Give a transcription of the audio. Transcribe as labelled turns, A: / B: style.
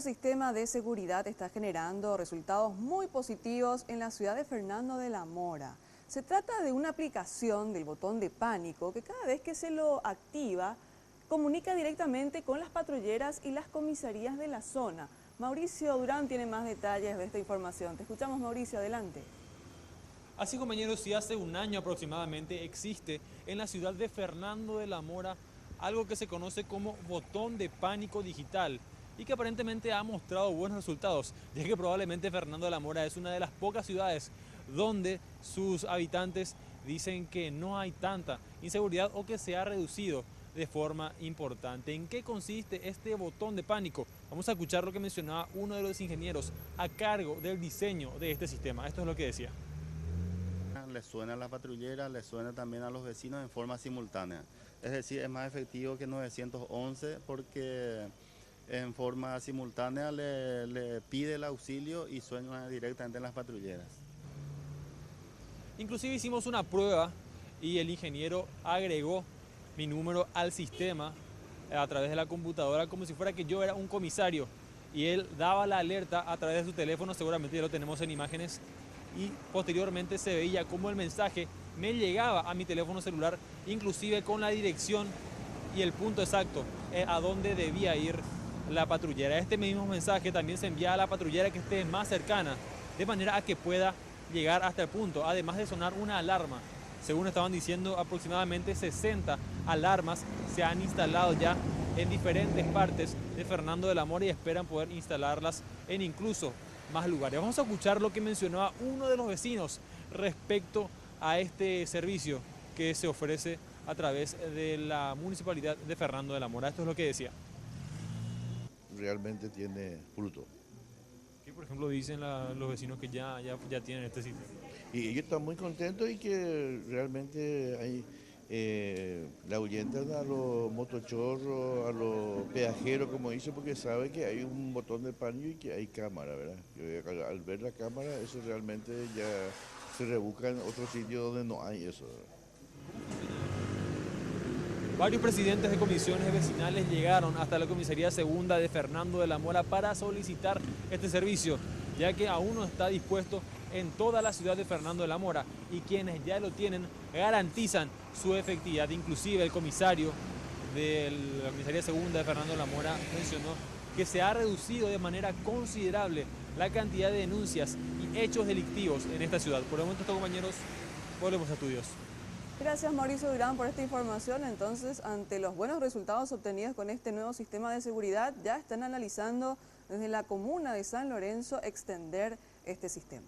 A: sistema de seguridad está generando resultados muy positivos en la ciudad de Fernando de la Mora. Se trata de una aplicación del botón de pánico que cada vez que se lo activa, comunica directamente con las patrulleras y las comisarías de la zona. Mauricio Durán tiene más detalles de esta información. Te escuchamos, Mauricio, adelante.
B: Así, compañeros, si hace un año aproximadamente existe en la ciudad de Fernando de la Mora algo que se conoce como botón de pánico digital y que aparentemente ha mostrado buenos resultados, ya que probablemente Fernando de la Mora es una de las pocas ciudades donde sus habitantes dicen que no hay tanta inseguridad o que se ha reducido de forma importante. ¿En qué consiste este botón de pánico? Vamos a escuchar lo que mencionaba uno de los ingenieros a cargo del diseño de este sistema. Esto es lo que decía.
C: Le suena a la patrullera, le suena también a los vecinos en forma simultánea. Es decir, es más efectivo que 911 porque en forma simultánea le pide el auxilio y suena directamente en las patrulleras.
B: Inclusive hicimos una prueba y el ingeniero agregó mi número al sistema a través de la computadora como si fuera que yo era un comisario y él daba la alerta a través de su teléfono, seguramente ya lo tenemos en imágenes, y posteriormente se veía cómo el mensaje me llegaba a mi teléfono celular, inclusive con la dirección y el punto exacto a dónde debía ir la patrullera. Este mismo mensaje también se envía a la patrullera que esté más cercana, de manera a que pueda llegar hasta el punto, además de sonar una alarma. Según estaban diciendo, aproximadamente 60 alarmas se han instalado ya en diferentes partes de Fernando de la Mora y esperan poder instalarlas en incluso más lugares. Vamos a escuchar lo que mencionaba uno de los vecinos respecto a este servicio que se ofrece a través de la Municipalidad de Fernando de la Mora. Esto es lo que decía.
D: Realmente tiene fruto.
B: ¿Qué, por ejemplo, dicen los vecinos que ya tienen este sitio?
D: Y ellos están muy contentos y que realmente hay, le ahuyentan a los motochorros, a los peajeros, como dice, porque sabe que hay un botón de pánico y que hay cámara, ¿verdad? Al ver la cámara, eso realmente ya se rebusca en otro sitio donde no hay eso, ¿verdad?
B: Varios presidentes de comisiones vecinales llegaron hasta la comisaría segunda de Fernando de la Mora para solicitar este servicio, ya que aún no está dispuesto en toda la ciudad de Fernando de la Mora y quienes ya lo tienen garantizan su efectividad. Inclusive el comisario de la comisaría segunda de Fernando de la Mora mencionó que se ha reducido de manera considerable la cantidad de denuncias y hechos delictivos en esta ciudad. Por el momento, compañeros, volvemos a estudios.
A: Gracias, Mauricio Durán, por esta información. Entonces, ante los buenos resultados obtenidos con este nuevo sistema de seguridad, ya están analizando desde la comuna de San Lorenzo extender este sistema.